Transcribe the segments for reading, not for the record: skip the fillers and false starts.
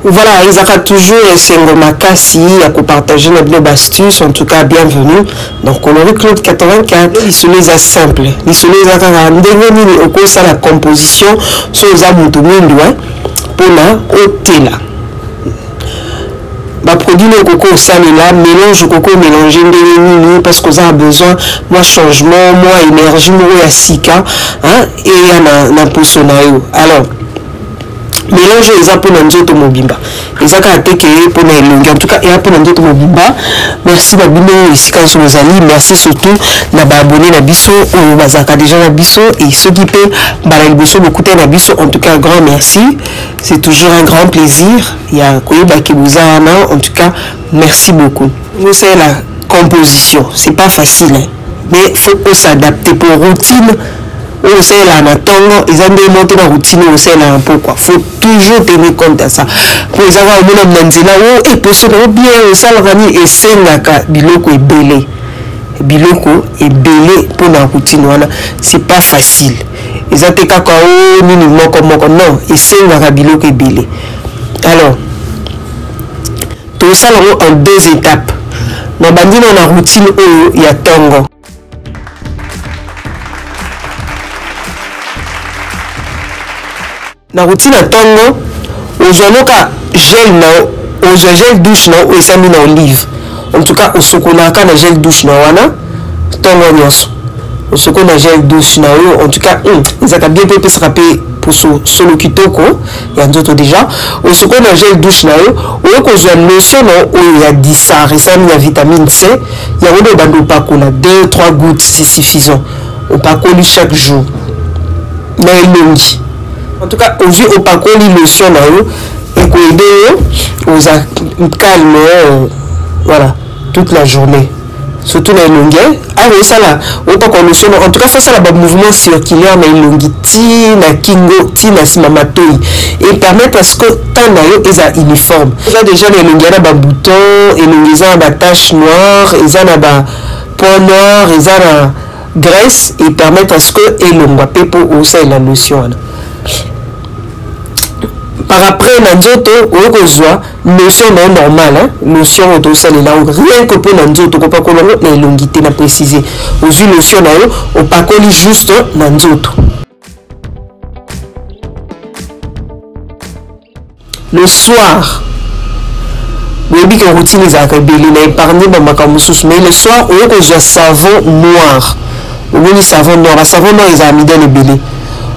Voilà, ils ont toujours un makasi à partager nos astuces, en tout cas bienvenue. Donc Coloris Claude 84, ils sont les simples, ils sont les au cours de la composition, sur les amoutoumindes, pour la haute là. Bah produit le coco au sale là, mélange coco mélangé parce que ça a besoin moi changement, moi énergie, moi sika, hein, et il y a un poissonayo. Alors mélange les pour nzoto mobimba. Les akatéke pour na elongi. En tout cas, et pour nzoto mobimba. Merci babino ici quand nous allons. Merci surtout na abonné na biso ou bazaka déjà na biso et ceux qui peut balai biso beaucoup na biso. En tout cas, grand merci. C'est toujours un grand plaisir. Il y a koyeba kibuzana. En tout cas, merci beaucoup. Nous c'est la composition. C'est pas facile, hein. Mais faut s'adapter pour routine. On sait là, ils ont démonté la routine, on sait là un peu quoi. Il faut toujours tenir compte de ça. Pour les avoir au monde et possible bien, ça l'organisme et c'est là biloko est belé. Biloko est belé pour la routine. C'est pas facile. Ils ont été kakao, minimum comme non, et c'est là biloko est belé. Alors, tout ça en deux étapes. Dans la routine où il y a tango. La routine à tango, aux gel gel douche na ou ça mina olive. En tout cas, au sokona ka na gel douche na wana tango nyonso. Au sokona gel douche na ou en tout cas, ils a bien pépé se rappeler pour solo kitoko, il y a d'autres déjà. Au sokona gel douche na ou ko zo lotion na ou il y a 10 ça, ça il y a vitamine C, il y a des bando pas cola 2-3 gouttes c'est suffisant. On pas coller chaque jour. Na elongi. En tout cas, aujourd'hui, au pas qu'on lit lotion et qu'on aide aux calme, voilà, toute la journée. Surtout dans les longueurs. Ah oui, ça là, au pas qu'on lotion. En tout cas, ça là, mouvement circulaire, mais longi, tina kingo, tina simamatoi. Et permettre à ce que tant d'ailleurs, ils ont uniforme. Il y a déjà les longueurs, des boutons, et ils ont des taches noires, ils ont des points noirs, ils ont des graisse, et permettre à ce que les longueurs, pépo, ou ça, la lotion. Par après, Nanzoto, on reçoit notion normale, hein, notion de celle là, rien que pour Nanzoto, on pas colonner les longuités, n'a précisé. Aujourd'hui, notion là, on pas coller juste Nanzoto. Le soir, oui, bien que routine les accueillis, n'a épargné dans ma camouflage, mais le soir, on reçoit savon noir. On dit savon noir, le savon noir, ils ont mis dans le belé.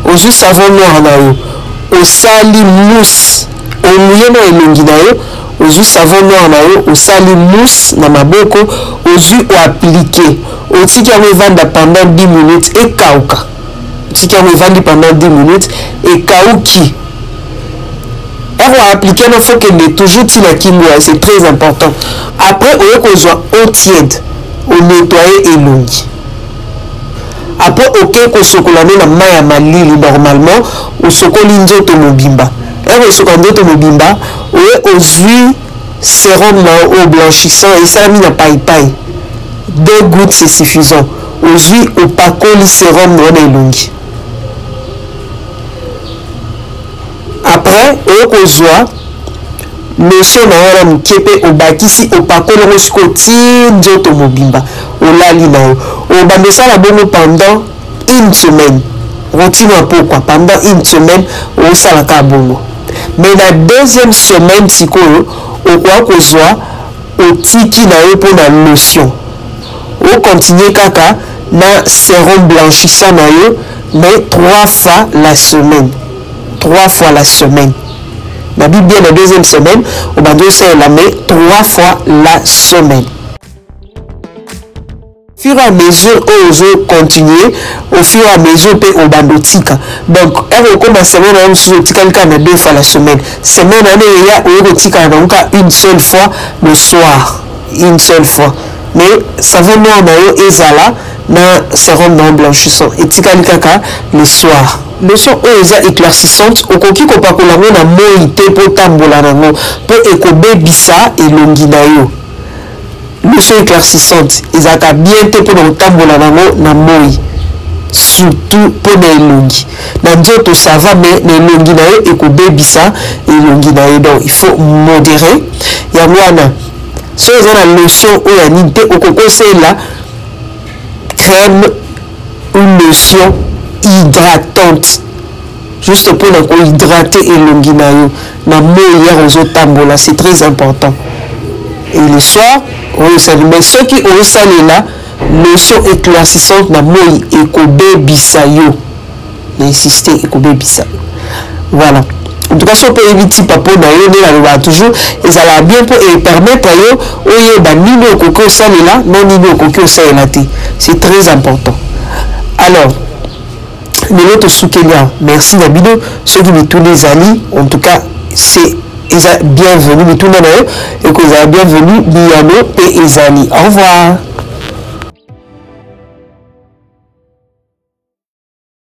Aujourd'hui, savon noir là, au sali mousse au mouillé elongi na yo ozu savon noir na yo au sali mousse na maboko ozu o appliquer o tiki ya vanda pendant 10 minutes et kauka tiki ya vanda pendant 10 minutes et kauki on appliquer il faut que toujours tina kingo c'est très important après on kozwa eau tiède au nettoyer elongi. Après, ok, qu'on se colle na maya malili normalement, ou se colle nzoto mobimba. Et on se colle nzoto mobimba, ou aux huiles sérum au blanchissant et ça mis na paille. 2 gouttes c'est suffisant. Aux huiles au pacoli sérum dans les longues. Après, on se lotion na wana mkepe obakisi opakolo moskoti nzoto mobimba olali na o bandesa la bongo pendant une semaine routine pourquoi pendant une semaine o salaka bongo mais la deuxième semaine sikoyo o kwa kozwa otiki na yo pour la lotion o continuer kaka na sérum blanchissant na yo mais 3 fois la semaine la Bible bien la deuxième semaine, on va dire c'est la mais 3 fois la semaine. Au fur et à mesure, on va continuer, au fur et à mesure, on va notika. Donc, on commence à notika 2 fois la semaine. Semaine, on va notika une seule fois le soir. Une seule fois. Mais ça va nous et ezala na sérum non blanchissant. Et tika le soir. Lotion est éclaircissante au koki ko pakola na moi te po tambola nango po ekobebisa elongi na yo. Lotion éclaircissante ezaka bien te po tambola nango na moi. surtout pour les longues. Dans d'autres ça va, mais les longues et que baby ça et longues donc il faut modérer. Il y a moi si vous avez la lotion ou la nité au coco c'est la crème ou lotion hydratante juste pour hydrater et longues na hier aux autres tambola, c'est très important. Et le soir on salue mais ceux qui ont salé là lotion éclaircissante na moi et kobe bisayo insister et kobe bisayo voilà. En tout cas, si on peut éviter papa d'ailleurs toujours et ça va bien pour permettre à eux au nino au coco ça là non nino au coco ça là c'est très important. Alors l'autre soukenya merci Nabido ceux qui me tournent les amis en tout cas c'est bienvenue me tournent et que vous avez bienvenue Biano et Ezali au revoir.